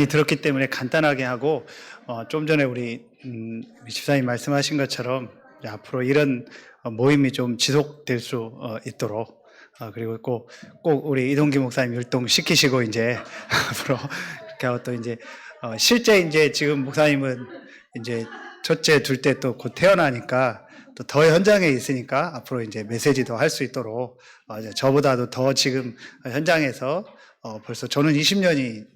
들었기 때문에 간단하게 하고, 좀 전에 우리 집사님 말씀하신 것처럼 앞으로 이런 모임이 좀 지속될 수 있도록, 그리고 꼭 우리 이동기 목사님 율동시키시고 이제 앞으로 그렇게 하고, 또 이제 실제 이제 지금 목사님은 이제 첫째, 둘째 또 곧 태어나니까 또 더 현장에 있으니까 앞으로 이제 메시지도 할 수 있도록, 이제 저보다도 더 지금 현장에서 벌써 저는 20년이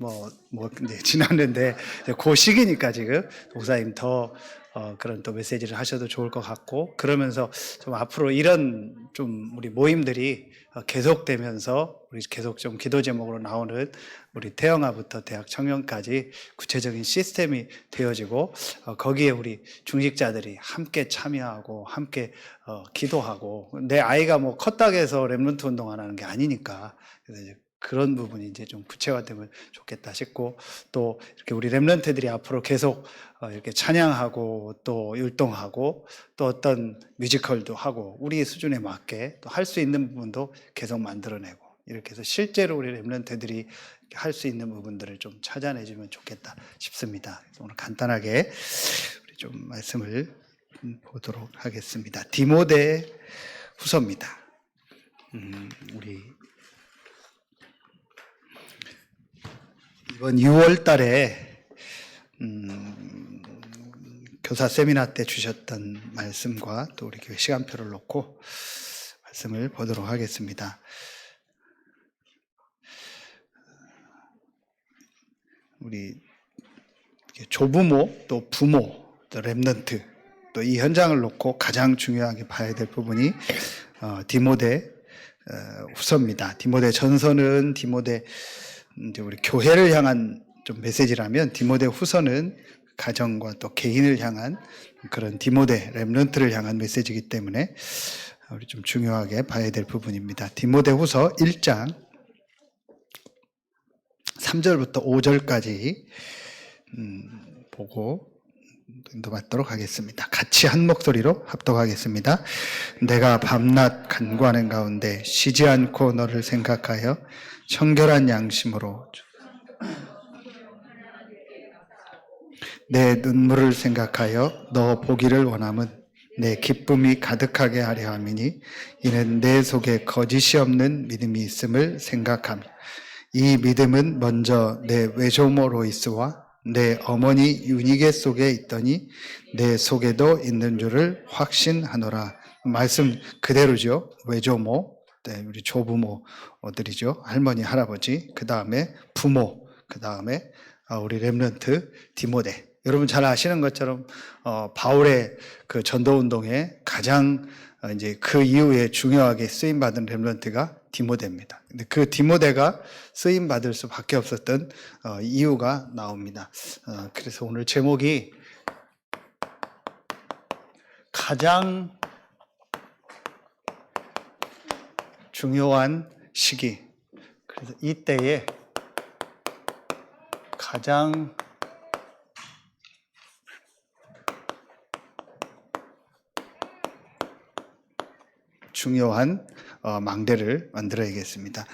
이제 지났는데, 그 시기니까 지금 목사님 더 그런 또 메시지를 하셔도 좋을 것 같고, 그러면서 좀 앞으로 이런 좀 우리 모임들이 계속되면서 우리 계속 좀 기도 제목으로 나오는 우리 태영아부터 대학 청년까지 구체적인 시스템이 되어지고, 거기에 우리 중직자들이 함께 참여하고 함께 기도하고, 내 아이가 뭐 컸다고 해서 렘넌트 운동 안 하는 게 아니니까, 그래서 이제 그런 부분이 이제 좀 구체화되면 좋겠다 싶고, 또 이렇게 우리 렘넌트들이 앞으로 계속 이렇게 찬양하고 또 율동하고 또 어떤 뮤지컬도 하고 우리 수준에 맞게 또 할 수 있는 부분도 계속 만들어내고, 이렇게 해서 실제로 우리 렘넌트들이 할 수 있는 부분들을 좀 찾아내주면 좋겠다 싶습니다. 그래서 오늘 간단하게 우리 좀 말씀을 보도록 하겠습니다. 디모데 후서입니다. 우리 이번 6월 달에 교사 세미나 때 주셨던 말씀과 또 우리 교회 시간표를 놓고 말씀을 보도록 하겠습니다. 우리 조부모, 또 부모, 또 렘넌트, 또 이 현장을 놓고 가장 중요하게 봐야 될 부분이 디모데 후서입니다. 디모데 전서는 이제 우리 교회를 향한 좀 메시지라면, 디모데 후서는 가정과 또 개인을 향한 그런 디모데 렘넌트를 향한 메시지이기 때문에 우리 좀 중요하게 봐야 될 부분입니다. 디모데 후서 1장 3절부터 5절까지 보고 인도받도록 하겠습니다. 같이 한 목소리로 합독하겠습니다. 내가 밤낮 간구하는 가운데 쉬지 않고 너를 생각하여 청결한 양심으로 내 눈물을 생각하여 너 보기를 원함은 내 기쁨이 가득하게 하려 함이니, 이는 내 속에 거짓이 없는 믿음이 있음을 생각하며, 이 믿음은 먼저 내 외조모 로이스와 내 어머니 유니게 속에 있더니 내 속에도 있는 줄을 확신하노라. 말씀 그대로죠. 외조모, 우리 조부모들이죠. 할머니, 할아버지, 그 다음에 부모, 그 다음에 우리 렘넌트 디모데. 여러분 잘 아시는 것처럼 바울의 그 전도운동에 가장 이제 그 이후에 중요하게 쓰임받은 렘넌트가 디모데입니다. 근데 그 디모데가 쓰임받을 수밖에 없었던 이유가 나옵니다. 그래서 오늘 제목이 가장 중요한 시기. 그래서 이때에 가장 중요한 망대를 만들어야겠습니다.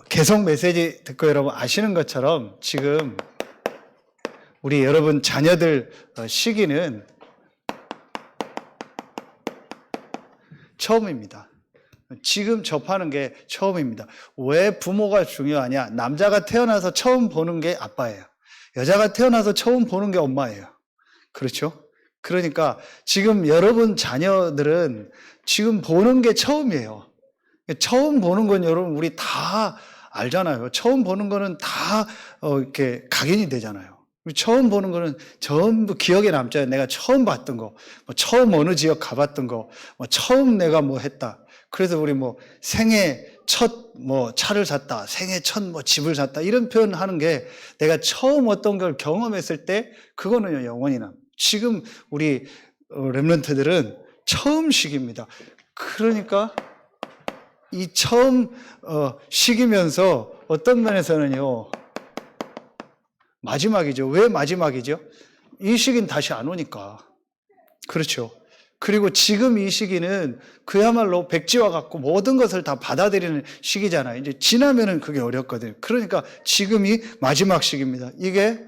계속 메시지 듣고 여러분 아시는 것처럼 지금 우리 여러분 자녀들 시기는 처음입니다. 지금 접하는 게 처음입니다. 왜 부모가 중요하냐? 남자가 태어나서 처음 보는 게 아빠예요. 여자가 태어나서 처음 보는 게 엄마예요. 그렇죠? 그러니까 지금 여러분 자녀들은 지금 보는 게 처음이에요. 처음 보는 건 여러분 우리 다 알잖아요. 처음 보는 거는 다 이렇게 각인이 되잖아요. 처음 보는 거는 전부 기억에 남잖아요. 내가 처음 봤던 거, 처음 어느 지역 가봤던 거, 처음 내가 뭐 했다. 그래서 우리 생애 첫 차를 샀다, 생애 첫 집을 샀다, 이런 표현 하는 게 내가 처음 어떤 걸 경험했을 때 그거는요 영원히 남. 지금 우리 렘넌트들은 처음 시기입니다. 그러니까 이 처음 시기면서 어떤 면에서는요 마지막이죠. 왜 마지막이죠? 이 시기는 다시 안 오니까. 그렇죠. 그리고 지금 이 시기는 그야말로 백지와 같고 모든 것을 다 받아들이는 시기잖아요. 이제 지나면은 그게 어렵거든요. 그러니까 지금이 마지막 시기입니다. 이게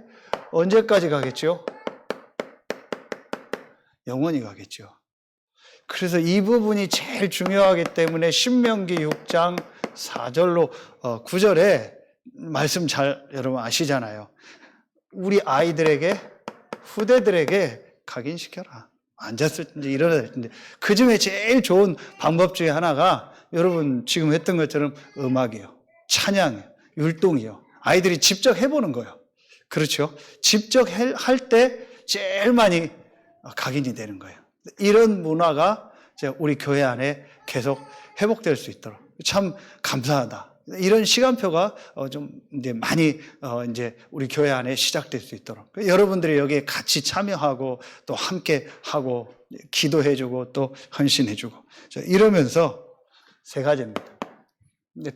언제까지 가겠죠? 영원히 가겠죠. 그래서 이 부분이 제일 중요하기 때문에 신명기 6장 4절로 9절에 말씀 잘 여러분 아시잖아요. 우리 아이들에게 후대들에게 각인시켜라. 앉았을 때 일어날 때 그 중에 제일 좋은 방법 중에 하나가 여러분 지금 했던 것처럼 음악이요, 찬양이요, 율동이요. 아이들이 직접 해보는 거예요. 그렇죠? 직접 할 때 제일 많이 각인이 되는 거예요. 이런 문화가 우리 교회 안에 계속 회복될 수 있도록 참 감사하다. 이런 시간표가 좀 이제 많이 이제 우리 교회 안에 시작될 수 있도록 여러분들이 여기에 같이 참여하고 또 함께 하고 기도해주고 또 헌신해주고 이러면서 세 가지입니다.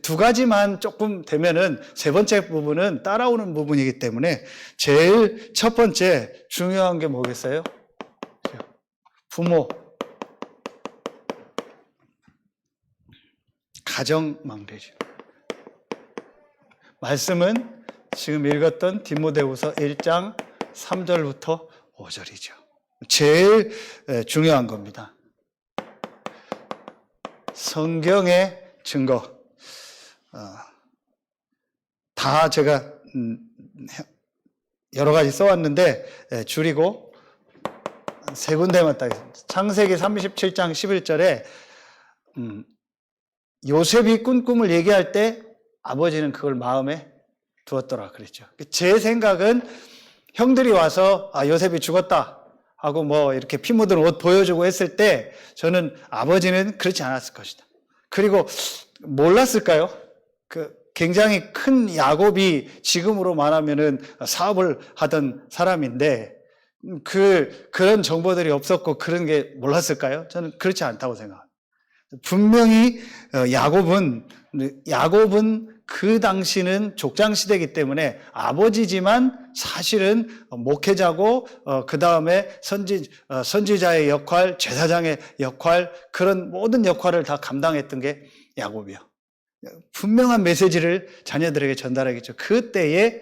두 가지만 조금 되면은 세 번째 부분은 따라오는 부분이기 때문에 제일 첫 번째 중요한 게 뭐겠어요? 부모, 가정 망대죠. 말씀은 지금 읽었던 디모데후서 1장 3절부터 5절이죠. 제일 중요한 겁니다. 성경의 증거 다 제가 여러 가지 써왔는데 줄이고 세 군데만 딱 창세기 37장 11절에 요셉이 꾼 꿈을 얘기할 때 아버지는 그걸 마음에 두었더라 그랬죠. 제 생각은 형들이 와서 요셉이 죽었다 하고 뭐 이렇게 피 묻은 옷 보여주고 했을 때 저는 아버지는 그렇지 않았을 것이다. 그리고 몰랐을까요? 굉장히 큰 야곱이 지금으로 말하면은 사업을 하던 사람인데 그런 정보들이 없었고 그런 게 몰랐을까요? 저는 그렇지 않다고 생각합니다. 분명히 야곱은 그 당시는 족장 시대이기 때문에 아버지지만 사실은 목회자고 그 다음에 선지자의 역할, 제사장의 역할 그런 모든 역할을 다 감당했던 게 야곱이요. 분명한 메시지를 자녀들에게 전달하겠죠. 그때의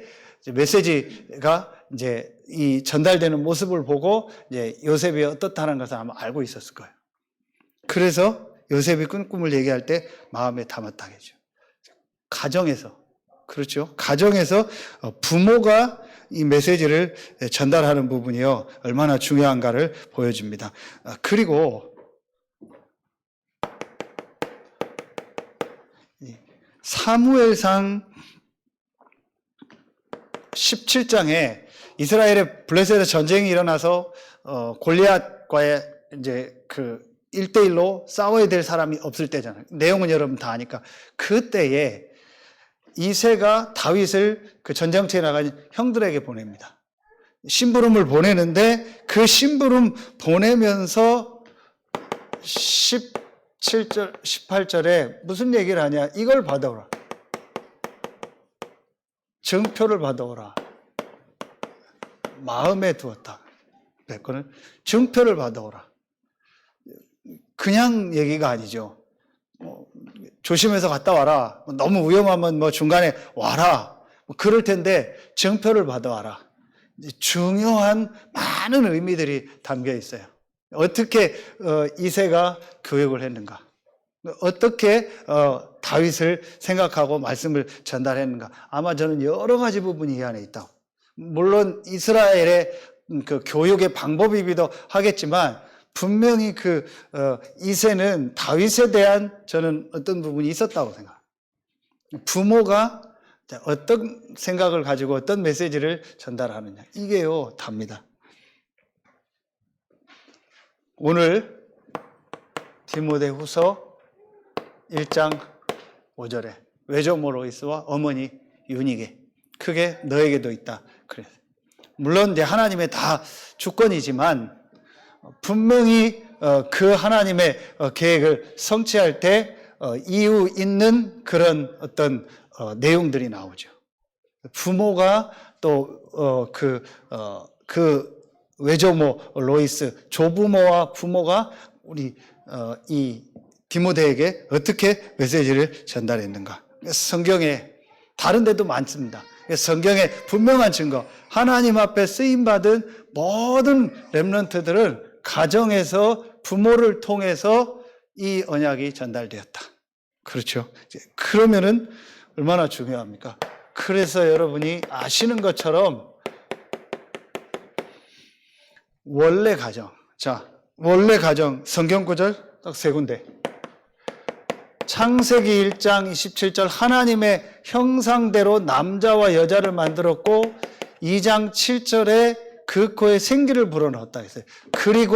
메시지가 이제 이 전달되는 모습을 보고 이제 요셉이 어떻다는 것을 아마 알고 있었을 거예요. 그래서 요셉이 꾼 꿈을 얘기할 때 마음에 담았다겠죠. 가정에서 그렇죠. 가정에서 부모가 이 메시지를 전달하는 부분이요 얼마나 중요한가를 보여줍니다. 그리고 사무엘상 17장에 이스라엘의 블레셋의 전쟁이 일어나서 골리앗과의 이제 그 1대1로 싸워야 될 사람이 없을 때잖아요. 내용은 여러분 다 아니까. 그때에 이새가 다윗을 그 전쟁터에 나간 형들에게 보냅니다. 심부름을 보내는데 그 심부름 보내면서 17절, 18절에 무슨 얘기를 하냐. 이걸 받아오라. 증표를 받아오라. 마음에 두었다. 그거는 증표를 받아오라. 그냥 얘기가 아니죠. 조심해서 갔다 와라. 너무 위험하면 뭐 중간에 와라. 그럴 텐데 증표를 받아와라. 중요한 많은 의미들이 담겨 있어요. 어떻게 이새가 교육을 했는가? 어떻게 다윗을 생각하고 말씀을 전달했는가? 아마 저는 여러 가지 부분이 이 안에 있다고. 물론 이스라엘의 그 교육의 방법이기도 하겠지만 분명히 이새는 다윗에 대한 저는 어떤 부분이 있었다고 생각합니다. 부모가 어떤 생각을 가지고 어떤 메시지를 전달하느냐. 이게요, 답니다. 오늘 디모데후서 1장 5절에 외조모 로이스와 어머니 유니게 크게 너에게도 있다. 그래서 물론 이제 하나님의 다 주권이지만 분명히 그 하나님의 계획을 성취할 때 이유 있는 그런 어떤 내용들이 나오죠. 부모가 또 그 외조모 로이스, 조부모와 부모가 우리 이 디모데에게 어떻게 메시지를 전달했는가? 성경에 다른 데도 많습니다. 성경에 분명한 증거, 하나님 앞에 쓰임받은 모든 렘넌트들은 가정에서 부모를 통해서 이 언약이 전달되었다. 그렇죠? 그러면은 얼마나 중요합니까? 그래서 여러분이 아시는 것처럼 원래 가정, 원래 가정 성경 구절 딱 세 군데. 창세기 1장 27절 하나님의 형상대로 남자와 여자를 만들었고 2장 7절에 그 코에 생기를 불어넣었다 했어요. 그리고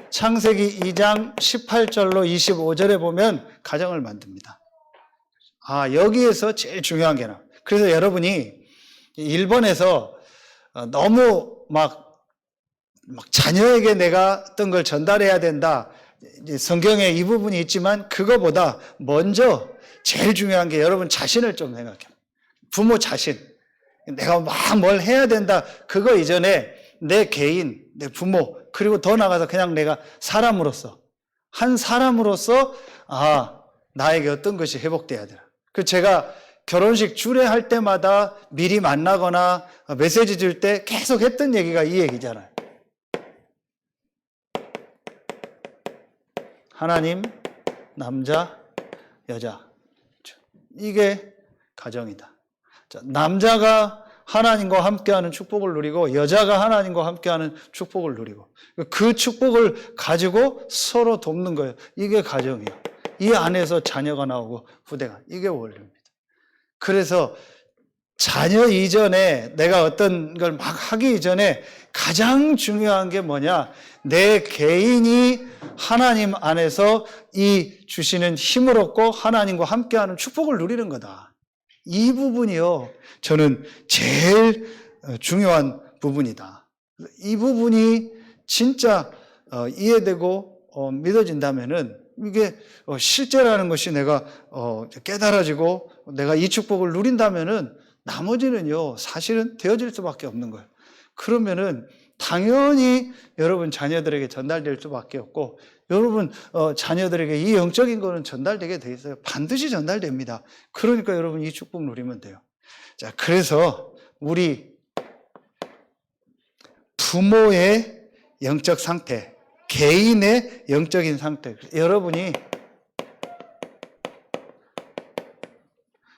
창세기 2장 18절로 25절에 보면 가정을 만듭니다. 여기에서 제일 중요한 게 나와요. 그래서 여러분이 일본에서 너무 막 자녀에게 내가 어떤 걸 전달해야 된다. 성경에 이 부분이 있지만 그거보다 먼저 제일 중요한 게 여러분 자신을 좀 생각해요. 부모 자신. 내가 막 뭘 해야 된다. 그거 이전에 내 개인, 내 부모, 그리고 더 나아가서 그냥 내가 사람으로서, 한 사람으로서 나에게 어떤 것이 회복돼야 되나. 그 제가 결혼식 주례할 때마다 미리 만나거나 메시지 줄 때 계속 했던 얘기가 이 얘기잖아요. 하나님, 남자, 여자. 이게 가정이다. 남자가 하나님과 함께하는 축복을 누리고 여자가 하나님과 함께하는 축복을 누리고 그 축복을 가지고 서로 돕는 거예요. 이게 가정이에요. 이 안에서 자녀가 나오고 후대가. 이게 원리입니다. 그래서 자녀 이전에 내가 어떤 걸 막 하기 이전에 가장 중요한 게 뭐냐? 내 개인이 하나님 안에서 이 주시는 힘을 얻고 하나님과 함께하는 축복을 누리는 거다. 이 부분이요. 저는 제일 중요한 부분이다. 이 부분이 진짜 이해되고 믿어진다면은 이게 실제라는 것이 내가 깨달아지고 내가 이 축복을 누린다면은 나머지는요, 사실은 되어질 수밖에 없는 거예요. 그러면은 당연히 여러분 자녀들에게 전달될 수밖에 없고, 여러분 자녀들에게 이 영적인 거는 전달되게 돼 있어요. 반드시 전달됩니다. 그러니까 여러분 이 축복 누리면 돼요. 자, 그래서 우리 부모의 영적 상태, 개인의 영적인 상태, 여러분이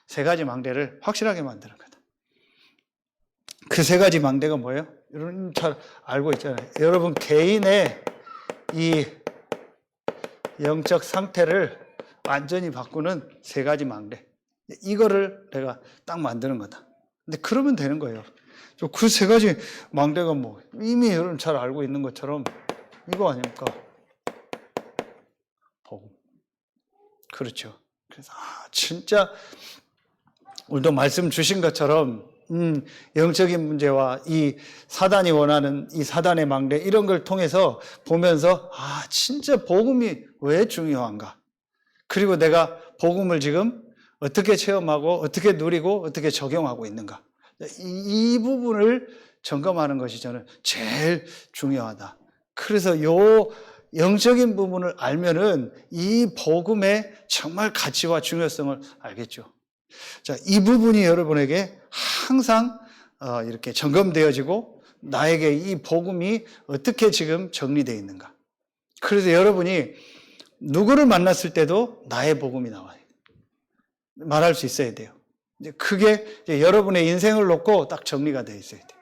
세 가지 망대를 확실하게 만드는 거다. 그 세 가지 망대가 뭐예요? 여러분 잘 알고 있잖아요. 여러분 개인의 이 영적 상태를 완전히 바꾸는 세 가지 망대. 이거를 내가 딱 만드는 거다. 근데 그러면 되는 거예요. 그 세 가지 망대가 뭐 이미 여러분 잘 알고 있는 것처럼 이거 아닙니까? 복음. 그렇죠. 그래서 진짜 오늘도 말씀 주신 것처럼 영적인 문제와 이 사단이 원하는 이 사단의 망대 이런 걸 통해서 보면서 진짜 복음이 왜 중요한가? 그리고 내가 복음을 지금 어떻게 체험하고 어떻게 누리고 어떻게 적용하고 있는가? 이 부분을 점검하는 것이 저는 제일 중요하다. 그래서 요 영적인 부분을 알면은 이 복음의 정말 가치와 중요성을 알겠죠. 자, 이 부분이 여러분에게 항상 이렇게 점검되어지고 나에게 이 복음이 어떻게 지금 정리되어 있는가. 그래서 여러분이 누구를 만났을 때도 나의 복음이 나와요. 말할 수 있어야 돼요. 이제 그게 이제 여러분의 인생을 놓고 딱 정리가 되어 있어야 돼요.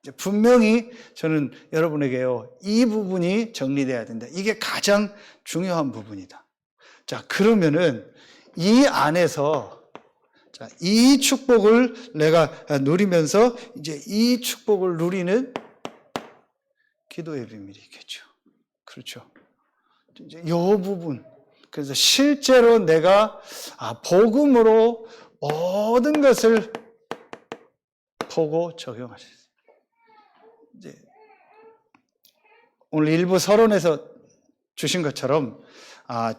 이제 분명히 저는 여러분에게요, 이 부분이 정리돼야 된다. 이게 가장 중요한 부분이다. 자, 그러면은 이 안에서 이 축복을 내가 누리면서 이제 이 축복을 누리는 기도의 비밀이 있겠죠. 그렇죠. 이제 이 부분. 그래서 실제로 내가 복음으로 모든 것을 보고 적용할 수 있어요. 이제 오늘 일부 서론에서 주신 것처럼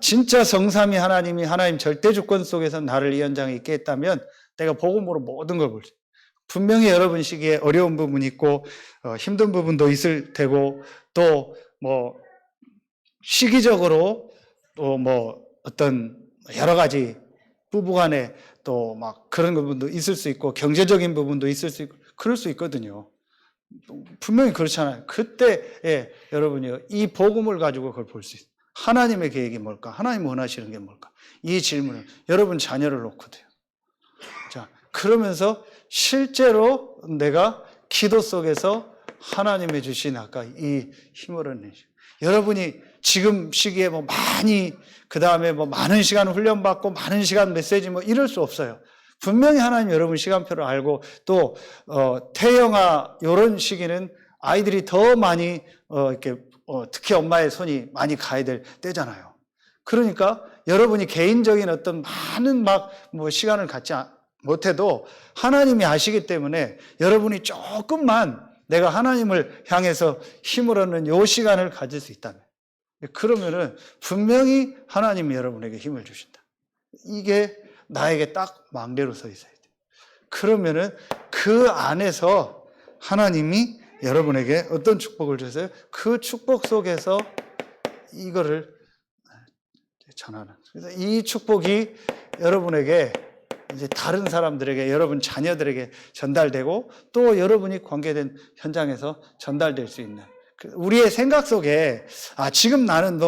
진짜 성삼위 하나님이 하나님 절대 주권 속에서 나를 이 현장에 있게 했다면 내가 복음으로 모든 걸 볼 수 있어요. 분명히 여러분 시기에 어려운 부분이 있고 힘든 부분도 있을 테고 또 뭐 시기적으로 또 뭐 어떤 여러 가지 부부간에 또 막 그런 부분도 있을 수 있고 경제적인 부분도 있을 수 있고 그럴 수 있거든요. 분명히 그렇잖아요. 그때에 여러분이요 이 복음을 가지고 그걸 볼 수 있어요. 하나님의 계획이 뭘까? 하나님 원하시는 게 뭘까? 이 질문을 여러분 자녀를 놓고 돼요. 자, 그러면서 실제로 내가 기도 속에서 하나님의 주신 아까 이 힘을 얻내시. 여러분이 지금 시기에 뭐 많이 그 다음에 뭐 많은 시간 훈련받고 많은 시간 메시지 뭐 이럴 수 없어요. 분명히 하나님 여러분 시간표를 알고 또 태영아 이런 시기는 아이들이 더 많이 이렇게 특히 엄마의 손이 많이 가야 될 때잖아요. 그러니까 여러분이 개인적인 어떤 많은 막 뭐 시간을 갖지 못해도 하나님이 아시기 때문에 여러분이 조금만 내가 하나님을 향해서 힘을 얻는 요 시간을 가질 수 있다면 그러면은 분명히 하나님이 여러분에게 힘을 주신다. 이게 나에게 딱 망대로 서 있어야 돼요. 그러면은 그 안에서 하나님이 여러분에게 어떤 축복을 주세요? 그 축복 속에서 이거를 전하는. 그래서 이 축복이 여러분에게 이제 다른 사람들에게 여러분 자녀들에게 전달되고 또 여러분이 관계된 현장에서 전달될 수 있는 우리의 생각 속에 지금 나는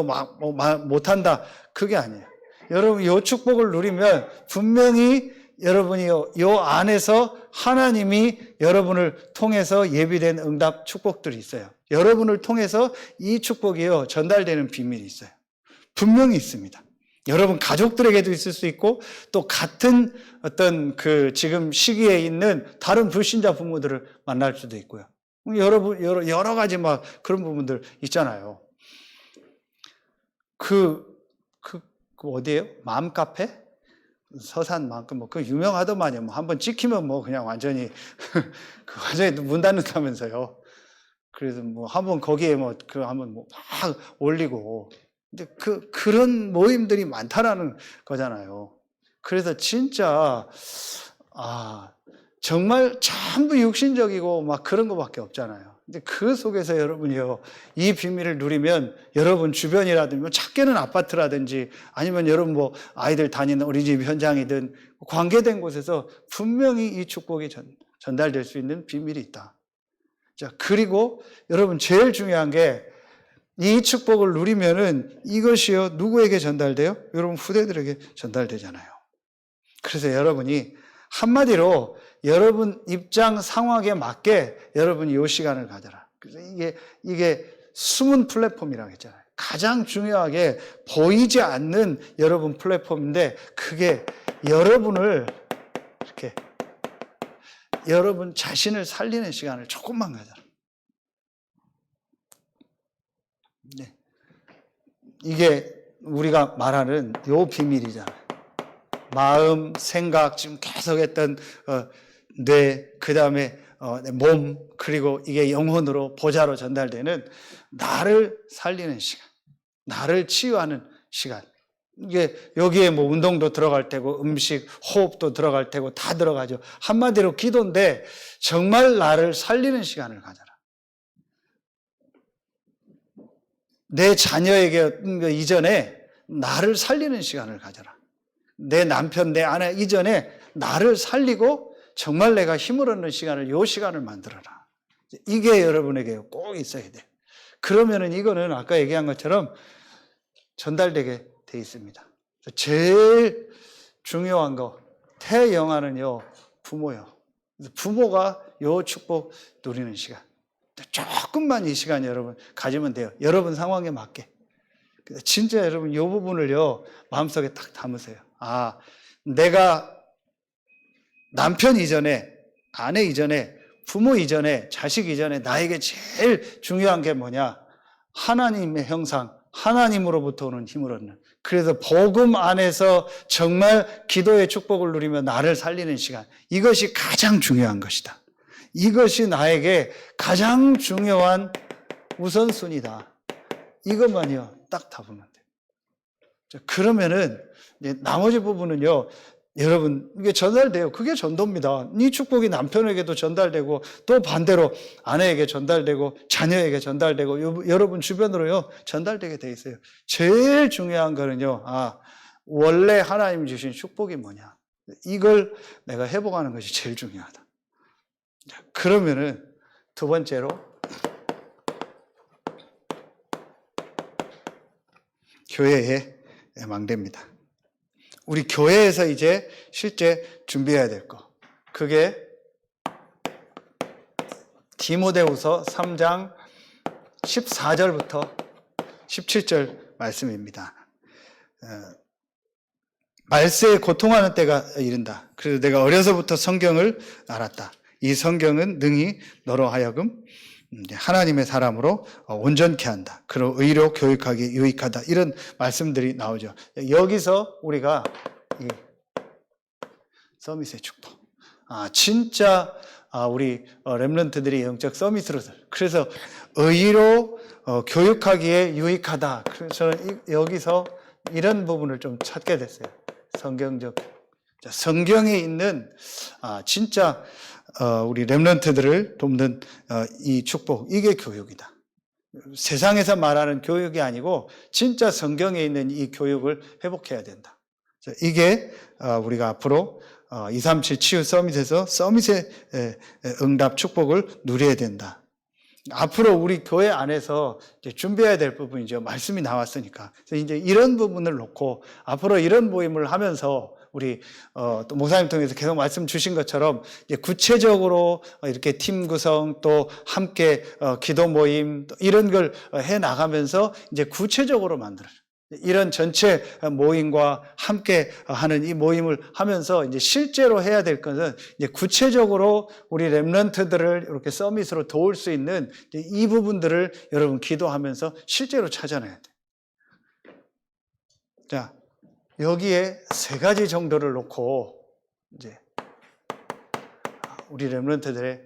못한다 그게 아니에요. 여러분 이 축복을 누리면 분명히 여러분이 이 안에서 하나님이 여러분을 통해서 예비된 응답 축복들이 있어요. 여러분을 통해서 이 축복이요 전달되는 비밀이 있어요. 분명히 있습니다. 여러분 가족들에게도 있을 수 있고 또 같은 어떤 그 지금 시기에 있는 다른 불신자 부모들을 만날 수도 있고요. 여러분 여러 가지 막 그런 부분들 있잖아요. 그 어디예요? 마음 카페? 서산만큼 뭐 그 유명하더만요. 뭐 한번 찍히면 뭐 그냥 완전히 그 완전히 문 닫는다면서요. 그래서 뭐 한번 거기에 뭐 그 한번 뭐 막 올리고 근데 그런 모임들이 많다라는 거잖아요. 그래서 진짜 정말 전부 육신적이고 막 그런 거밖에 없잖아요. 근데 그 속에서 여러분이요 이 비밀을 누리면 여러분 주변이라든지 뭐 작게는 아파트라든지 아니면 여러분 뭐 아이들 다니는 어린이집 현장이든 관계된 곳에서 분명히 이 축복이 전달될 수 있는 비밀이 있다. 자, 그리고 여러분 제일 중요한 게 이 축복을 누리면은 이것이요 누구에게 전달돼요? 여러분 후대들에게 전달되잖아요. 그래서 여러분이 한마디로 여러분 입장 상황에 맞게 여러분이 이 시간을 가져라. 그래서 이게 숨은 플랫폼이라고 했잖아요. 가장 중요하게 보이지 않는 여러분 플랫폼인데 그게 여러분을 이렇게 여러분 자신을 살리는 시간을 조금만 가져라. 네. 이게 우리가 말하는 요 비밀이잖아요. 마음, 생각, 지금 계속 했던 뇌, 그 다음에 몸, 그리고 이게 영혼으로 보좌로 전달되는 나를 살리는 시간, 나를 치유하는 시간. 이게 여기에 뭐 운동도 들어갈 테고 음식, 호흡도 들어갈 테고 다 들어가죠. 한마디로 기도인데 정말 나를 살리는 시간을 가져라. 내 자녀에게 이전에 나를 살리는 시간을 가져라. 내 남편, 내 아내 이전에 나를 살리고 정말 내가 힘을 얻는 시간을, 요 시간을 만들어라. 이게 여러분에게 꼭 있어야 돼요. 그러면은 이거는 아까 얘기한 것처럼 전달되게 돼 있습니다. 제일 중요한 거, 태영아는요, 부모요. 부모가 요 축복 누리는 시간. 조금만 이 시간 여러분 가지면 돼요. 여러분 상황에 맞게. 진짜 여러분 이 부분을요 마음속에 딱 담으세요. 내가 남편 이전에, 아내 이전에, 부모 이전에, 자식 이전에 나에게 제일 중요한 게 뭐냐? 하나님의 형상, 하나님으로부터 오는 힘을 얻는. 그래서 복음 안에서 정말 기도의 축복을 누리며 나를 살리는 시간. 이것이 가장 중요한 것이다. 이것이 나에게 가장 중요한 우선순위다. 이것만요, 딱 담으면 돼요. 그러면은, 나머지 부분은요, 여러분, 이게 전달돼요. 그게 전도입니다. 이 축복이 남편에게도 전달되고 또 반대로 아내에게 전달되고 자녀에게 전달되고 여러분 주변으로요 전달되게 돼 있어요. 제일 중요한 거는요. 원래 하나님이 주신 축복이 뭐냐. 이걸 내가 회복하는 것이 제일 중요하다. 그러면은 두 번째로 교회의 망대입니다. 우리 교회에서 이제 실제 준비해야 될 거. 그게 디모데후서 3장 14절부터 17절 말씀입니다. 말세에 고통하는 때가 이른다. 그래서 내가 어려서부터 성경을 알았다. 이 성경은 능히 너로 하여금 하나님의 사람으로 온전케 한다. 그리고 의로 교육하기 유익하다. 이런 말씀들이 나오죠. 여기서 우리가 이 서밋의 축복. 진짜 우리 렘넌트들이 영적 서밋으로들. 그래서 의로 교육하기에 유익하다. 그래서 저는 여기서 이런 부분을 좀 찾게 됐어요. 성경적. 성경에 있는 진짜 우리 렘넌트들을 돕는 이 축복, 이게 교육이다. 세상에서 말하는 교육이 아니고 진짜 성경에 있는 이 교육을 회복해야 된다. 이게 우리가 앞으로 237 치유 서밋에서 서밋의 응답 축복을 누려야 된다. 앞으로 우리 교회 안에서 이제 준비해야 될 부분이죠. 말씀이 나왔으니까. 그래서 이제 이런 부분을 놓고 앞으로 이런 모임을 하면서 우리 또 목사님 통해서 계속 말씀 주신 것처럼 이제 구체적으로 이렇게 팀 구성 또 함께 기도 모임 이런 걸 해 나가면서 이제 구체적으로 만들어요. 이런 전체 모임과 함께 하는 이 모임을 하면서 이제 실제로 해야 될 것은 이제 구체적으로 우리 렘넌트들을 이렇게 서밋으로 도울 수 있는 이 부분들을 여러분 기도하면서 실제로 찾아내야 돼. 자, 여기에 세 가지 정도를 놓고 이제 우리 렘넌트들의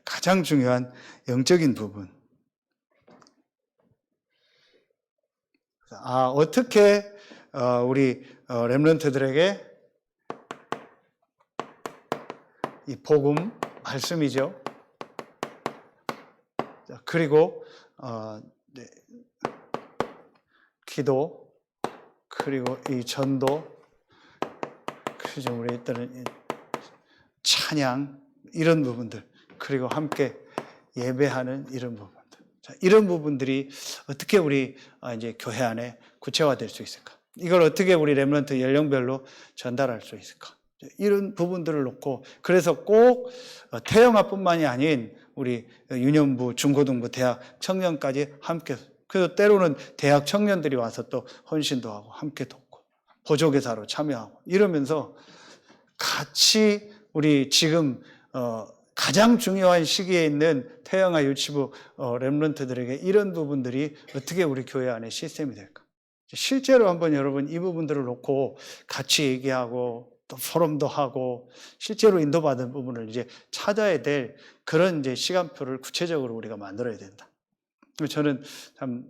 가장 중요한 영적인 부분. 어떻게 우리 렘넌트들에게 이 복음 말씀이죠. 그리고 기도 그리고 이 전도 그리고 우리 일단은 찬양 이런 부분들 그리고 함께 예배하는 이런 부분. 자, 이런 부분들이 어떻게 우리 이제 교회 안에 구체화될 수 있을까? 이걸 어떻게 우리 렘넌트 연령별로 전달할 수 있을까? 이런 부분들을 놓고 그래서 꼭 태영아뿐만이 아닌 우리 유년부, 중고등부, 대학 청년까지 함께 그래서 때로는 대학 청년들이 와서 또 헌신도 하고 함께 돕고 보조교사로 참여하고 이러면서 같이 우리 지금 가장 중요한 시기에 있는 태영아 유치부 렘넌트들에게 이런 부분들이 어떻게 우리 교회 안에 시스템이 될까? 실제로 한번 여러분 이 부분들을 놓고 같이 얘기하고 또 포럼도 하고 실제로 인도받은 부분을 이제 찾아야 될 그런 이제 시간표를 구체적으로 우리가 만들어야 된다. 저는 참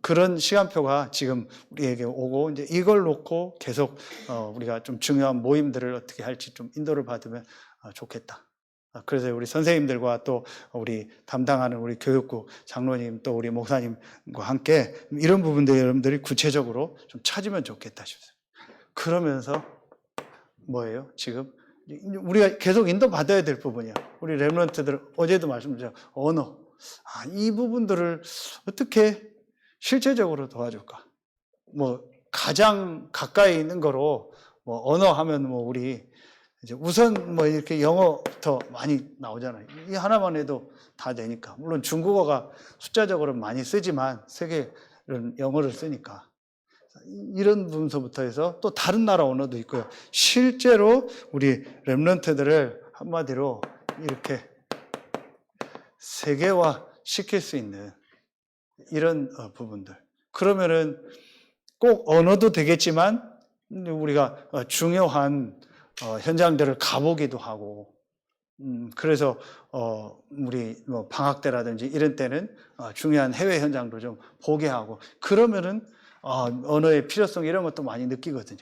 그런 시간표가 지금 우리에게 오고 이제 이걸 놓고 계속 우리가 좀 중요한 모임들을 어떻게 할지 좀 인도를 받으면 좋겠다. 그래서 우리 선생님들과 또 우리 담당하는 우리 교육부 장로님 또 우리 목사님과 함께 이런 부분들 여러분들이 구체적으로 좀 찾으면 좋겠다 싶어요. 그러면서 뭐예요? 지금 우리가 계속 인도 받아야 될 부분이야. 우리 렘넌트들 어제도 말씀드렸죠. 언어. 이 부분들을 어떻게 실제적으로 도와줄까? 뭐 가장 가까이 있는 거로 뭐 언어 하면 뭐 우리 이제 우선 뭐 이렇게 영어부터 많이 나오잖아요. 이 하나만 해도 다 되니까. 물론 중국어가 숫자적으로 많이 쓰지만 세계는 영어를 쓰니까. 이런 부분서부터 해서 또 다른 나라 언어도 있고요. 실제로 우리 렘넌트들을 한마디로 이렇게 세계화 시킬 수 있는 이런 부분들. 그러면은 꼭 언어도 되겠지만 우리가 중요한 현장들을 가보기도 하고, 그래서 우리 뭐 방학 때라든지 이런 때는 중요한 해외 현장도 좀 보게 하고, 그러면은 언어의 필요성 이런 것도 많이 느끼거든요.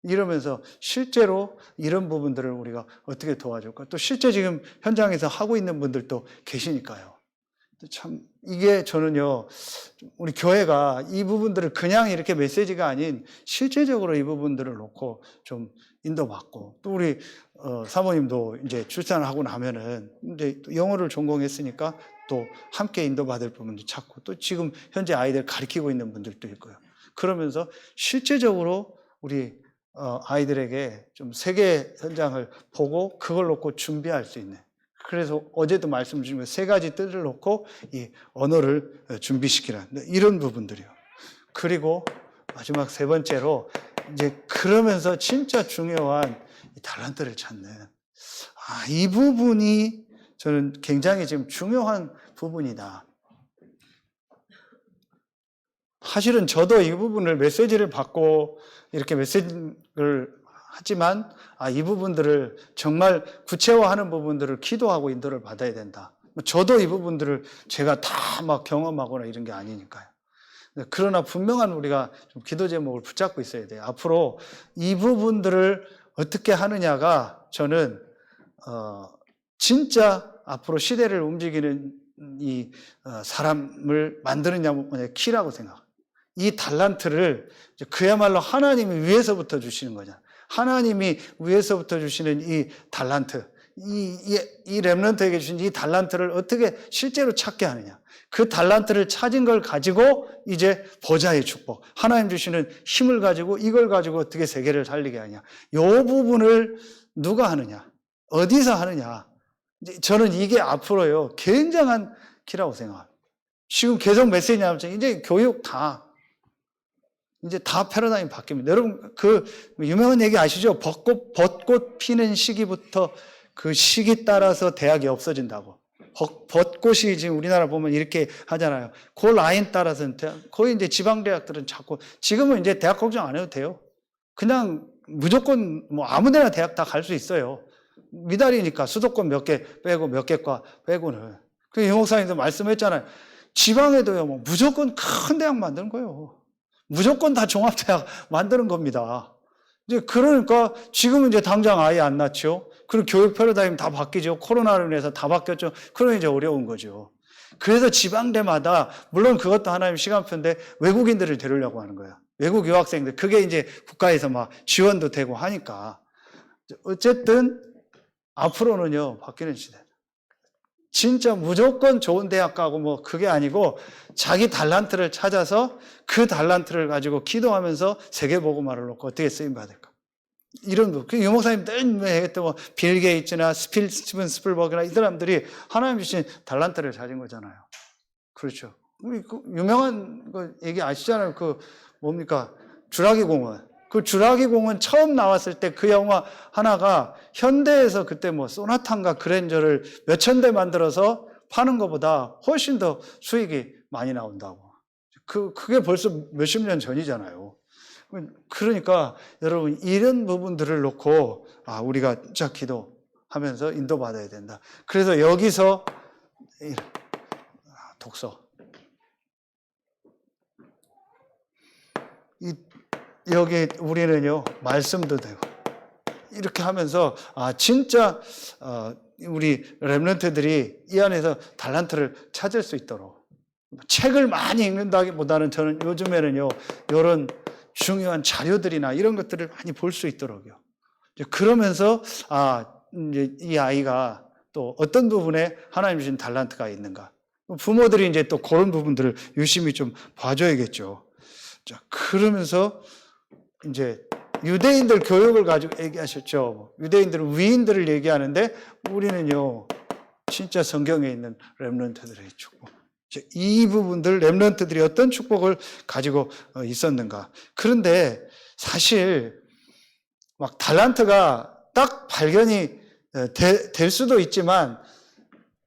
이러면서 실제로 이런 부분들을 우리가 어떻게 도와줄까? 또 실제 지금 현장에서 하고 있는 분들도 계시니까요. 참 이게 저는요, 우리 교회가 이 부분들을 그냥 이렇게 메시지가 아닌 실제적으로 이 부분들을 놓고 좀 인도받고, 또 우리 사모님도 이제 출산을 하고 나면은 이제 영어를 전공했으니까 또 함께 인도받을 부분도 찾고, 또 지금 현재 아이들 가르치고 있는 분들도 있고요. 그러면서 실제적으로 우리 아이들에게 좀 세계 현장을 보고 그걸 놓고 준비할 수 있는, 그래서 어제도 말씀 주신 세 가지 뜻을 놓고 이 언어를 준비시키라, 이런 부분들이요. 그리고 마지막 세 번째로 이제 그러면서 진짜 중요한 달란트를 찾는, 이 부분이 저는 굉장히 지금 중요한 부분이다. 사실은 저도 이 부분을 메시지를 받고 이렇게 메시지를 하지만 이 부분들을 정말 구체화하는 부분들을 기도하고 인도를 받아야 된다. 저도 이 부분들을 제가 다 막 경험하거나 이런 게 아니니까요. 그러나 분명한 우리가 좀 기도 제목을 붙잡고 있어야 돼요. 앞으로 이 부분들을 어떻게 하느냐가 저는 진짜 앞으로 시대를 움직이는 이 사람을 만드느냐의 키라고 생각합니다. 이 달란트를 그야말로 하나님이 위에서부터 주시는 거잖아요. 하나님이 위에서부터 주시는 이 달란트, 이 렘넌트에게 주신 이 달란트를 어떻게 실제로 찾게 하느냐. 그 달란트를 찾은 걸 가지고 이제 보좌의 축복, 하나님 주시는 힘을 가지고 이걸 가지고 어떻게 세계를 살리게 하냐. 이 부분을 누가 하느냐, 어디서 하느냐. 저는 이게 앞으로요 굉장한 키라고 생각합니다. 지금 계속 메시지 나오죠. 이제 교육 이제 다 패러다임이 바뀝니다. 여러분 그 유명한 얘기 아시죠? 벚꽃 피는 시기부터 그 시기 따라서 대학이 없어진다고. 벚꽃이 지금 우리나라 보면 이렇게 하잖아요. 그 라인 따라서는 거의 이제 지방대학들은 자꾸, 지금은 이제 대학 걱정 안 해도 돼요. 그냥 무조건 뭐 아무데나 대학 다 갈 수 있어요. 미달이니까 수도권 몇 개 빼고 몇 개과 빼고는. 그 유목사님도 말씀했잖아요. 지방에도요 뭐 무조건 큰 대학 만드는 거예요. 무조건 다 종합대학 만드는 겁니다. 이제 그러니까 지금은 이제 당장 아예 안 낳죠. 그리고 교육 패러다임 다 바뀌죠. 코로나로 인해서 다 바뀌었죠. 그러니 이제 어려운 거죠. 그래서 지방대마다, 물론 그것도 하나님 시간표인데 외국인들을 데리려고 하는 거예요. 외국 유학생들. 그게 이제 국가에서 막 지원도 되고 하니까. 어쨌든 앞으로는요, 바뀌는 시대. 진짜 무조건 좋은 대학 가고 뭐 그게 아니고 자기 달란트를 찾아서 그 달란트를 가지고 기도하면서 세계복음화를 놓고 어떻게 쓰임받을까. 이런 거. 유목사님 늘 얘기했던 뭐 빌 게이츠나 스티븐 스필버그나 이 사람들이 하나님 주신 달란트를 가진 거잖아요. 그렇죠. 우리 그 유명한 거 얘기 아시잖아요. 그 뭡니까? 주라기 공원. 그 주라기 공원 처음 나왔을 때 그 영화 하나가 현대에서 그때 뭐 소나타인가 그랜저를 몇천 대 만들어서 파는 것보다 훨씬 더 수익이 많이 나온다고. 그게 벌써 몇십 년 전이잖아요. 그러니까 여러분 이런 부분들을 놓고 우리가 진짜 기도하면서 인도받아야 된다. 그래서 여기서 독서. 여기 우리는요 말씀도 되고 이렇게 하면서 진짜 우리 렘넌트들이 이 안에서 달란트를 찾을 수 있도록 책을 많이 읽는다기보다는 저는 요즘에는요 이런 중요한 자료들이나 이런 것들을 많이 볼 수 있도록요. 그러면서 이제 이 아이가 또 어떤 부분에 하나님 주신 달란트가 있는가. 부모들이 이제 또 그런 부분들을 유심히 좀 봐줘야겠죠. 자, 그러면서 이제 유대인들 교육을 가지고 얘기하셨죠. 유대인들은 위인들을 얘기하는데 우리는요 진짜 성경에 있는 렘넌트들의 축복. 이 부분들 렘넌트들이 어떤 축복을 가지고 있었는가. 그런데 사실 막 달란트가 딱 발견이 될 수도 있지만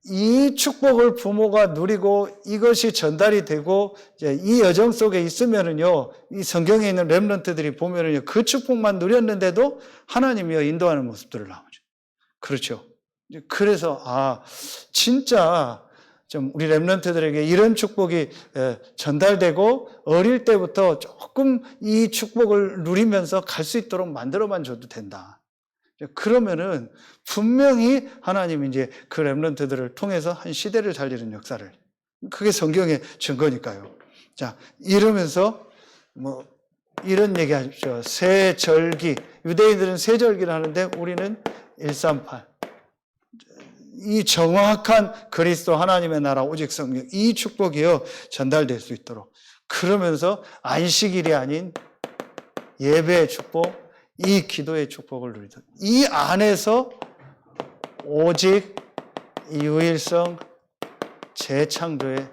이 축복을 부모가 누리고 이것이 전달이 되고 이제 이 여정 속에 있으면은요, 이 성경에 있는 렘넌트들이 보면은요, 그 축복만 누렸는데도 하나님이요 인도하는 모습들을 나오죠. 그렇죠. 그래서 진짜 좀 우리 렘넌트들에게 이런 축복이 전달되고 어릴 때부터 조금 이 축복을 누리면서 갈 수 있도록 만들어만 줘도 된다. 그러면은 분명히 하나님이 이제 그 렘넌트들을 통해서 한 시대를 살리는 역사를, 그게 성경의 증거니까요. 자, 이러면서 뭐 이런 얘기 하십시오. 새 절기, 유대인들은 새 절기를 하는데 우리는 138. 이 정확한 그리스도 하나님의 나라 오직 성령, 이 축복이요 전달될 수 있도록, 그러면서 안식일이 아닌 예배의 축복, 이 기도의 축복을 누리다. 이 안에서 오직 유일성 재창조의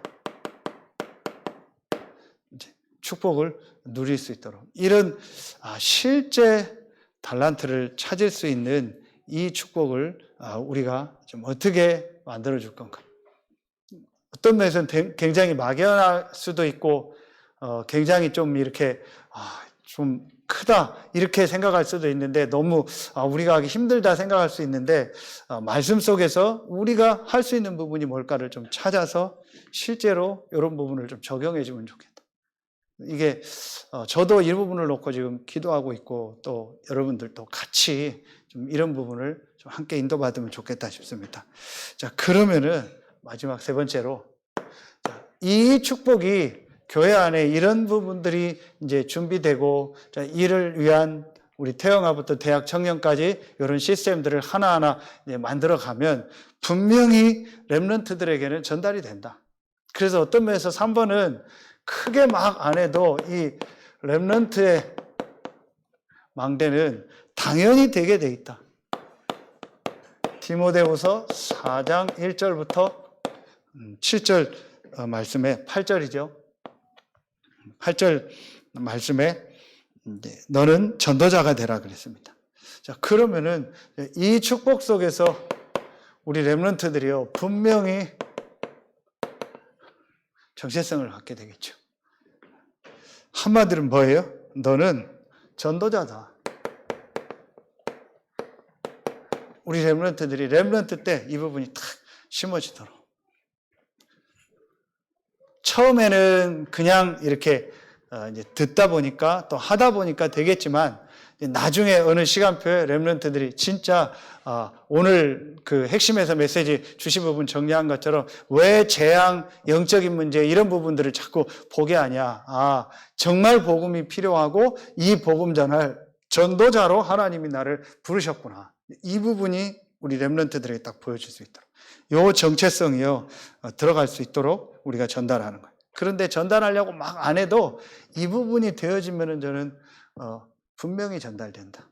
축복을 누릴 수 있도록, 이런 실제 달란트를 찾을 수 있는 이 축복을 우리가 좀 어떻게 만들어줄 건가. 어떤 면에서는 굉장히 막연할 수도 있고 굉장히 좀 이렇게 좀 크다 이렇게 생각할 수도 있는데, 너무 우리가 하기 힘들다 생각할 수 있는데, 말씀 속에서 우리가 할 수 있는 부분이 뭘까를 좀 찾아서 실제로 이런 부분을 좀 적용해 주면 좋겠다. 이게 저도 이 부분을 놓고 지금 기도하고 있고, 또 여러분들도 같이 좀 이런 부분을 좀 함께 인도받으면 좋겠다 싶습니다. 자, 그러면은 마지막 세 번째로, 이 축복이 교회 안에 이런 부분들이 이제 준비되고, 자, 이를 위한 우리 태영아부터 대학 청년까지 이런 시스템들을 하나하나 이제 만들어가면 분명히 렘넌트들에게는 전달이 된다. 그래서 어떤 면에서 3번은 크게 막 안 해도 이 렘넌트의 망대는 당연히 되게 돼 있다. 디모데후서 4장 1절부터 7절 말씀에 8절이죠. 8절 말씀에 너는 전도자가 되라 그랬습니다. 자, 그러면은 이 축복 속에서 우리 렘넌트들이요 분명히 정체성을 갖게 되겠죠. 한마디로 뭐예요? 너는 전도자다. 우리 렘넌트들이 렘넌트 때 이 부분이 탁 심어지도록. 처음에는 그냥 이렇게 이제 듣다 보니까 또 하다 보니까 되겠지만, 나중에 어느 시간표에 렘넌트들이 진짜 오늘 그 핵심에서 메시지 주신 부분 정리한 것처럼 왜 재앙, 영적인 문제 이런 부분들을 자꾸 보게 하냐. 정말 복음이 필요하고 이 복음 전할 전도자로 하나님이 나를 부르셨구나. 이 부분이 우리 렘넌트들에게 딱 보여줄 수 있도록, 요 정체성이요 들어갈 수 있도록 우리가 전달하는 거예요. 그런데 전달하려고 막 안 해도 이 부분이 되어지면은 저는 분명히 전달된다.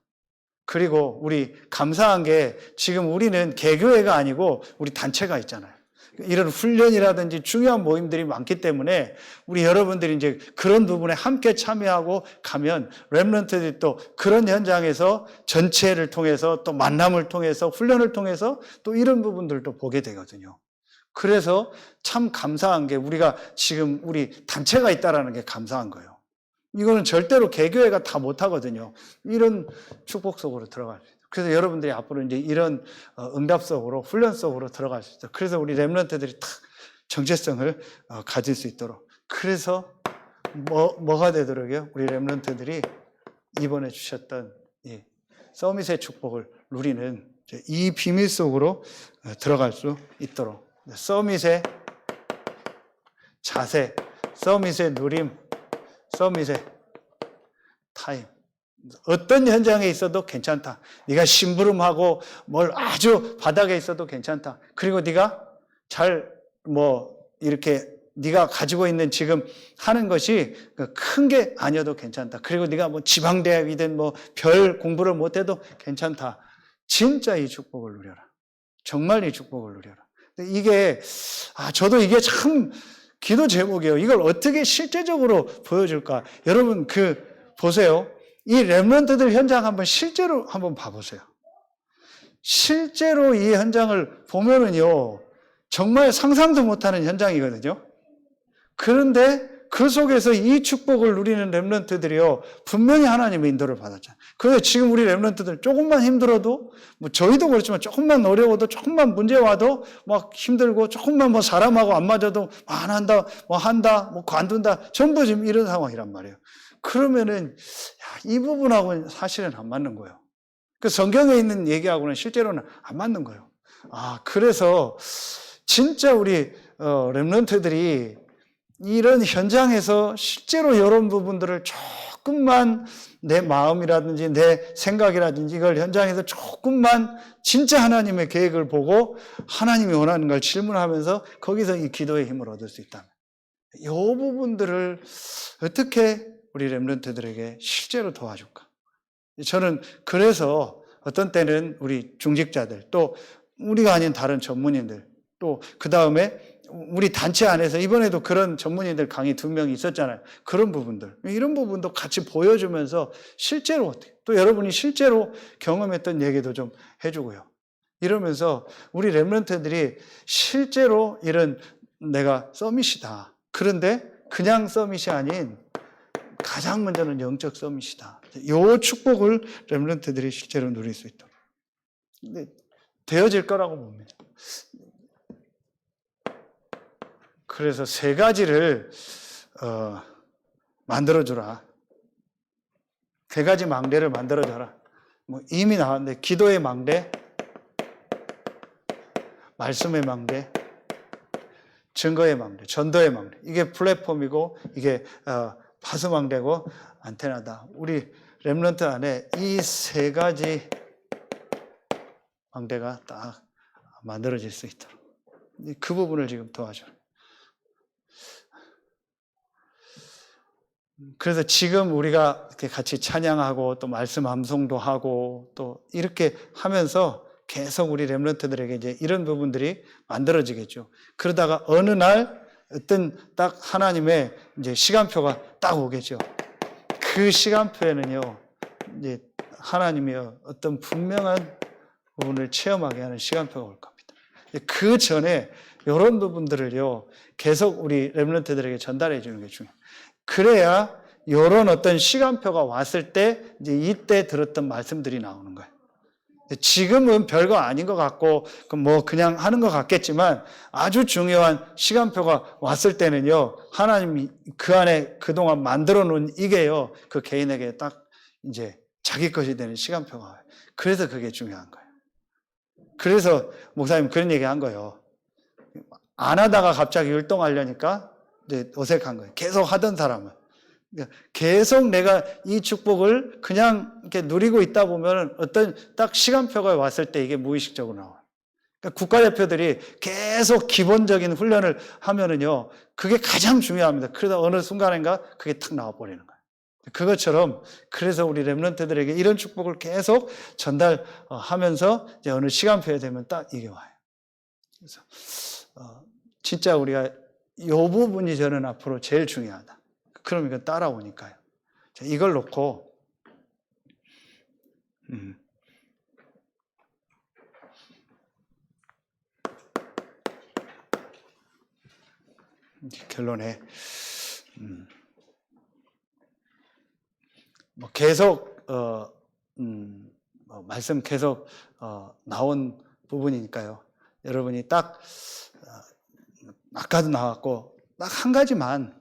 그리고 우리 감사한 게, 지금 우리는 개교회가 아니고 우리 단체가 있잖아요. 이런 훈련이라든지 중요한 모임들이 많기 때문에 우리 여러분들이 이제 그런 부분에 함께 참여하고 가면 렘넌트들이 또 그런 현장에서 전체를 통해서 또 만남을 통해서 훈련을 통해서 또 이런 부분들도 보게 되거든요. 그래서 참 감사한 게, 우리가 지금 우리 단체가 있다라는 게 감사한 거예요. 이거는 절대로 개교회가 다 못하거든요. 이런 축복 속으로 들어갈 수 있어요. 그래서 여러분들이 앞으로 이제 이런 응답 속으로, 훈련 속으로 들어갈 수 있어요. 그래서 우리 렘넌트들이 탁 정체성을 가질 수 있도록. 그래서 뭐가 되도록요? 우리 렘넌트들이 이번에 주셨던 이 서밋의 축복을 누리는 이 비밀 속으로 들어갈 수 있도록. 서밋의 자세, 서밋의 누림, 서밋의 타임. 어떤 현장에 있어도 괜찮다. 네가 심부름하고 뭘 아주 바닥에 있어도 괜찮다. 그리고 네가 이렇게 네가 가지고 있는 지금 하는 것이 큰 게 아니어도 괜찮다. 그리고 네가 지방대학이든 별 공부를 못해도 괜찮다. 진짜 이 축복을 누려라. 정말 이 축복을 누려라. 이게 저도 이게 참 기도 제목이에요. 이걸 어떻게 실제적으로 보여줄까? 여러분 보세요. 이 렘넌트들 현장 실제로 한번 봐보세요. 실제로 이 현장을 보면은요, 정말 상상도 못하는 현장이거든요. 그런데 그 속에서 이 축복을 누리는 렘넌트들이요, 분명히 하나님의 인도를 받았잖아요. 그래서 지금 우리 렘넌트들 조금만 힘들어도, 뭐 저희도 그렇지만 조금만 어려워도, 조금만 문제 와도 막 힘들고, 조금만 뭐 사람하고 안 맞아도 안 한다, 뭐 한다, 뭐 관둔다, 전부 지금 이런 상황이란 말이에요. 그러면은 이 부분하고는 사실은 안 맞는 거예요. 그 성경에 있는 얘기하고는 실제로는 안 맞는 거예요. 그래서 진짜 우리 렘넌트들이 이런 현장에서 실제로 이런 부분들을 조금만 내 마음이라든지 내 생각이라든지 이걸 현장에서 조금만 진짜 하나님의 계획을 보고 하나님이 원하는 걸 질문하면서 거기서 이 기도의 힘을 얻을 수 있다면, 이 부분들을 어떻게 우리 렘넌트들에게 실제로 도와줄까? 저는 그래서 어떤 때는 우리 중직자들, 또 우리가 아닌 다른 전문인들, 또 그 다음에 우리 단체 안에서 이번에도 그런 전문인들 강의 2명이 있었잖아요. 그런 부분들, 이런 부분도 같이 보여주면서 실제로 어떻게, 또 여러분이 실제로 경험했던 얘기도 좀 해주고요. 이러면서 우리 렘넌트들이 실제로 이런 내가 서밋이다. 그런데 그냥 서밋이 아닌 가장 먼저는 영적 서밋이다. 이 축복을 렘넌트들이 실제로 누릴 수 있도록 되어질 거라고 봅니다. 그래서 3가지를 만들어주라. 3가지 망대를 만들어줘라. 뭐 이미 나왔는데, 기도의 망대, 말씀의 망대, 증거의 망대, 전도의 망대. 이게 플랫폼이고 이게 파수망대고 안테나다. 우리 렘넌트 안에 이 3가지 망대가 딱 만들어질 수 있도록 그 부분을 지금 도와줘요. 그래서 지금 우리가 이렇게 같이 찬양하고 또 말씀 암송도 하고 또 이렇게 하면서 계속 우리 렘넌트들에게 이제 이런 부분들이 만들어지겠죠. 그러다가 어느 날 어떤 딱 하나님의 이제 시간표가 딱 오겠죠. 그 시간표에는요, 이제 하나님이 어떤 분명한 부분을 체험하게 하는 시간표가 올 겁니다. 그 전에 이런 부분들을요, 계속 우리 렘넌트들에게 전달해 주는 게 중요해요. 그래야 이런 어떤 시간표가 왔을 때 이제 이때 들었던 말씀들이 나오는 거예요. 지금은 별거 아닌 것 같고 뭐 그냥 하는 것 같겠지만 아주 중요한 시간표가 왔을 때는요, 하나님이 그 안에 그동안 만들어 놓은 이게요, 그 개인에게 딱 이제 자기 것이 되는 시간표가 와요. 그래서 그게 중요한 거예요. 그래서 목사님 그런 얘기 한 거예요. 안 하다가 갑자기 율동하려니까 이제 어색한 거예요. 계속 하던 사람은. 계속 내가 이 축복을 그냥 이렇게 누리고 있다 보면 어떤 딱 시간표가 왔을 때 이게 무의식적으로 나와요. 그러니까 국가대표들이 계속 기본적인 훈련을 하면은요, 그게 가장 중요합니다. 그러다 어느 순간인가 그게 탁 나와버리는 거예요. 그것처럼 그래서 우리 렘넌트들에게 이런 축복을 계속 전달하면서 이제 어느 시간표에 되면 딱 이게 와요. 그래서 진짜 우리가 이 부분이 저는 앞으로 제일 중요하다. 그럼 이건 따라오니까요. 자, 이걸 놓고 결론에 뭐 계속 말씀 계속 나온 부분이니까요. 여러분이 딱 아까도 나왔고 딱 한 가지만,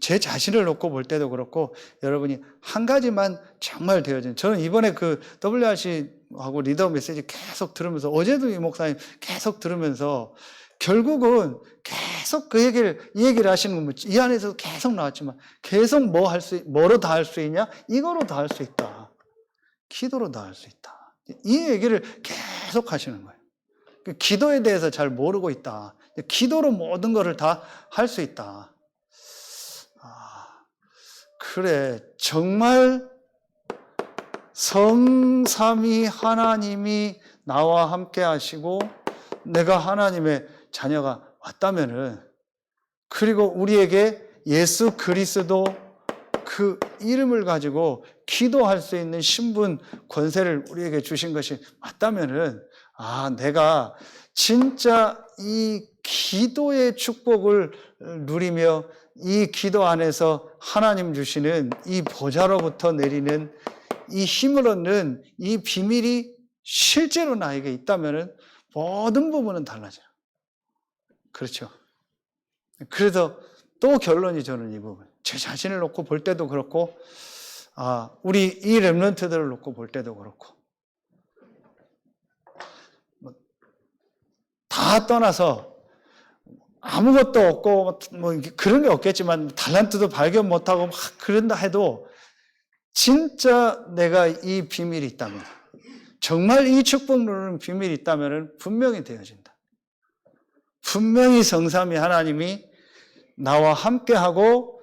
제 자신을 놓고 볼 때도 그렇고 여러분이 한 가지만 정말 되어진, 저는 이번에 그 WRC하고 리더 메시지 계속 들으면서, 어제도 이 목사님 계속 들으면서 결국은 계속 이 얘기를 하시는 건 이 안에서 계속 나왔지만 계속 뭐로 다 할 수 있냐? 이거로 다 할 수 있다. 기도로 다 할 수 있다. 이 얘기를 계속 하시는 거예요. 기도에 대해서 잘 모르고 있다. 기도로 모든 것을 다 할 수 있다. 그래, 정말 성삼위 하나님이 나와 함께 하시고 내가 하나님의 자녀가 왔다면은, 그리고 우리에게 예수 그리스도 그 이름을 가지고 기도할 수 있는 신분, 권세를 우리에게 주신 것이 맞다면은, 내가 진짜 이 기도의 축복을 누리며 이 기도 안에서 하나님 주시는 이 보좌로부터 내리는 이 힘을 얻는 이 비밀이 실제로 나에게 있다면 모든 부분은 달라져요. 그렇죠. 그래서 또 결론이 저는 이 부분. 제 자신을 놓고 볼 때도 그렇고, 우리 이 렘넌트들을 놓고 볼 때도 그렇고, 다 떠나서 아무것도 없고 뭐 그런 게 없겠지만 달란트도 발견 못하고 막 그런다 해도 진짜 내가 이 비밀이 있다면, 정말 이 축복 누르는 비밀이 있다면 분명히 되어진다. 분명히 성삼위 하나님이 나와 함께하고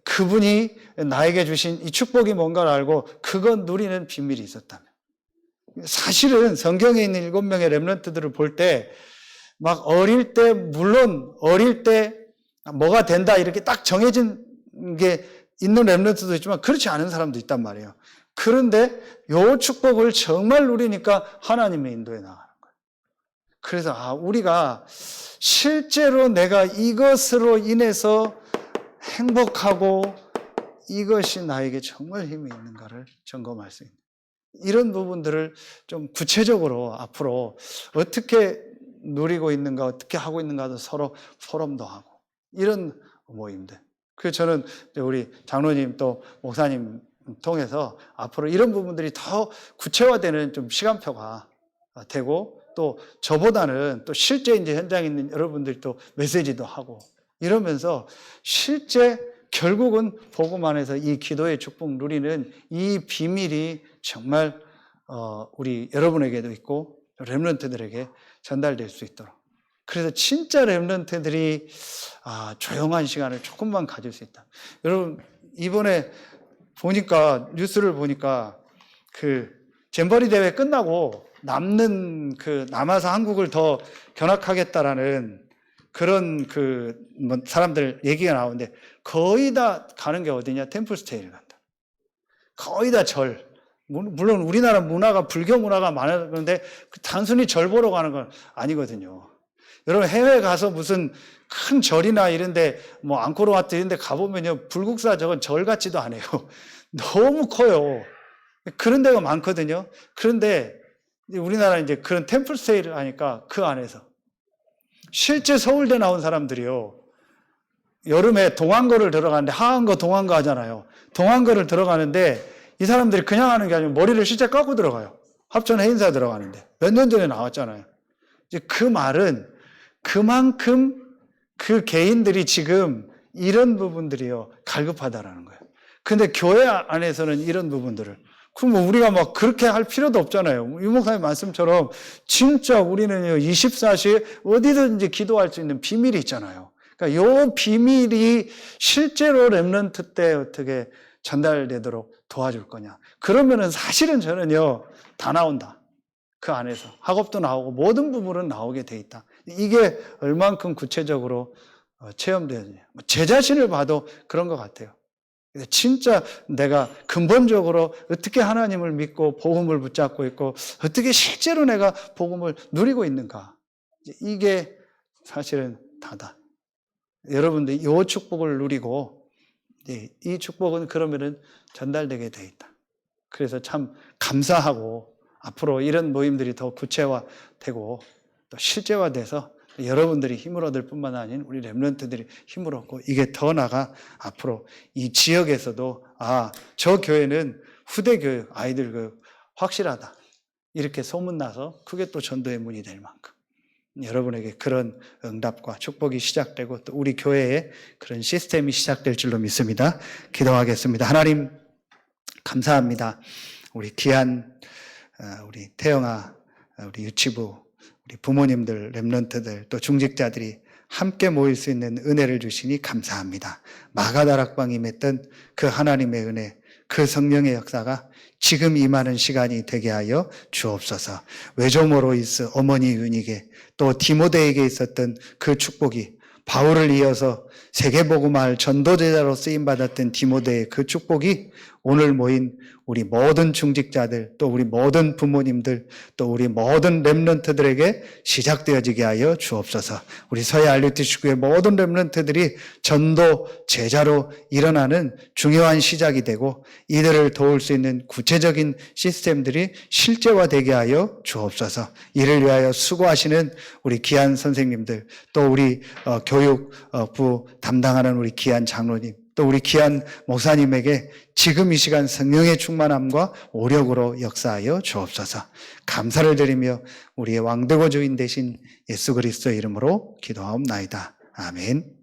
그분이 나에게 주신 이 축복이 뭔가를 알고 그건 누리는 비밀이 있었다면. 사실은 성경에 있는 7명의 렘넌트들을 볼 때 막 어릴 때, 물론 어릴 때 뭐가 된다 이렇게 딱 정해진 게 있는 렘넌트도 있지만 그렇지 않은 사람도 있단 말이에요. 그런데 요 축복을 정말 누리니까 하나님의 인도에 나가는 거예요. 그래서 우리가 실제로 내가 이것으로 인해서 행복하고 이것이 나에게 정말 힘이 있는가를 점검할 수 있는, 이런 부분들을 좀 구체적으로 앞으로 어떻게 누리고 있는가, 어떻게 하고 있는가도 서로 포럼도 하고, 이런 모임들. 그래서 저는 우리 장로님 또 목사님 통해서 앞으로 이런 부분들이 더 구체화되는 좀 시간표가 되고, 또 저보다는 또 실제 이제 현장에 있는 여러분들이 또 메시지도 하고 이러면서 실제 결국은 복음 안에서 이 기도의 축복 누리는 이 비밀이 정말 우리 여러분에게도 있고 렘넌트들에게 전달될 수 있도록. 그래서 진짜 렘넌트들이 조용한 시간을 조금만 가질 수 있다. 여러분 이번에 보니까 뉴스를 보니까 그 잼버리 대회 끝나고 남아서 한국을 더 견학하겠다라는 그런 사람들 얘기가 나오는데 거의 다 가는 게 어디냐? 템플스테이를 간다. 거의 다 절. 물론 우리나라 문화가 불교 문화가 많은데 단순히 절 보러 가는 건 아니거든요. 여러분 해외 가서 무슨 큰 절이나 이런데 뭐 앙코르와트 이런데 가보면요 불국사 저건 절 같지도 않아요. 너무 커요. 그런 데가 많거든요. 그런데 우리나라 이제 그런 템플 스테이를 하니까 그 안에서 실제 서울대 나온 사람들이요. 여름에 동안거를 들어가는데 하안거 동안거 하잖아요. 동안거를 들어가는데 이 사람들이 그냥 하는 게 아니고 머리를 실제 깎고 들어가요. 합천 해인사 들어가는데. 몇 년 전에 나왔잖아요. 이제 그 말은 그만큼 그 개인들이 지금 이런 부분들이요. 갈급하다라는 거예요. 근데 교회 안에서는 이런 부분들을 그럼 우리가 막 그렇게 할 필요도 없잖아요. 유 목사님 말씀처럼 진짜 우리는요 24시에 어디든지 기도할 수 있는 비밀이 있잖아요. 그러니까 요 비밀이 실제로 렘넌트 때 어떻게 전달되도록 도와줄 거냐. 그러면은 사실은 저는요 다 나온다. 그 안에서 학업도 나오고 모든 부분은 나오게 돼 있다. 이게 얼만큼 구체적으로 체험되느냐. 제 자신을 봐도 그런 것 같아요. 진짜 내가 근본적으로 어떻게 하나님을 믿고 복음을 붙잡고 있고 어떻게 실제로 내가 복음을 누리고 있는가. 이게 사실은 다다. 여러분들 이 축복을 누리고 이 축복은 그러면은 전달되게 돼 있다. 그래서 참 감사하고 앞으로 이런 모임들이 더 구체화되고 또 실제화돼서 여러분들이 힘을 얻을 뿐만 아닌 우리 렘넌트들이 힘을 얻고 이게 더 나가 앞으로 이 지역에서도 저 교회는 후대 교육, 아이들 교육 확실하다. 이렇게 소문나서 그게 또 전도의 문이 될 만큼 여러분에게 그런 응답과 축복이 시작되고 또 우리 교회에 그런 시스템이 시작될 줄로 믿습니다. 기도하겠습니다. 하나님 감사합니다. 우리 귀한 우리 태영아, 우리 유치부, 우리 부모님들, 렘넌트들, 또 중직자들이 함께 모일 수 있는 은혜를 주시니 감사합니다. 마가다락방이 맺던 그 하나님의 은혜, 그 성령의 역사가 지금 임하는 시간이 되게 하여 주옵소서. 외조모로 있어 어머니 윤익에 또 디모데에게 있었던 그 축복이 바울을 이어서 세계복음화할 전도제자로 쓰임받았던 디모데의 그 축복이 오늘 모인 우리 모든 중직자들, 또 우리 모든 부모님들, 또 우리 모든 렘넌트들에게 시작되어지게 하여 주옵소서. 우리 서해 알리티슈교의 모든 렘넌트들이 전도 제자로 일어나는 중요한 시작이 되고 이들을 도울 수 있는 구체적인 시스템들이 실제화되게 하여 주옵소서. 이를 위하여 수고하시는 우리 귀한 선생님들, 또 우리 교육부 담당하는 우리 귀한 장로님, 또 우리 귀한 목사님에게 지금 이 시간 성령의 충만함과 오력으로 역사하여 주옵소서. 감사를 드리며 우리의 왕되고 주인 되신 예수 그리스도의 이름으로 기도하옵나이다. 아멘.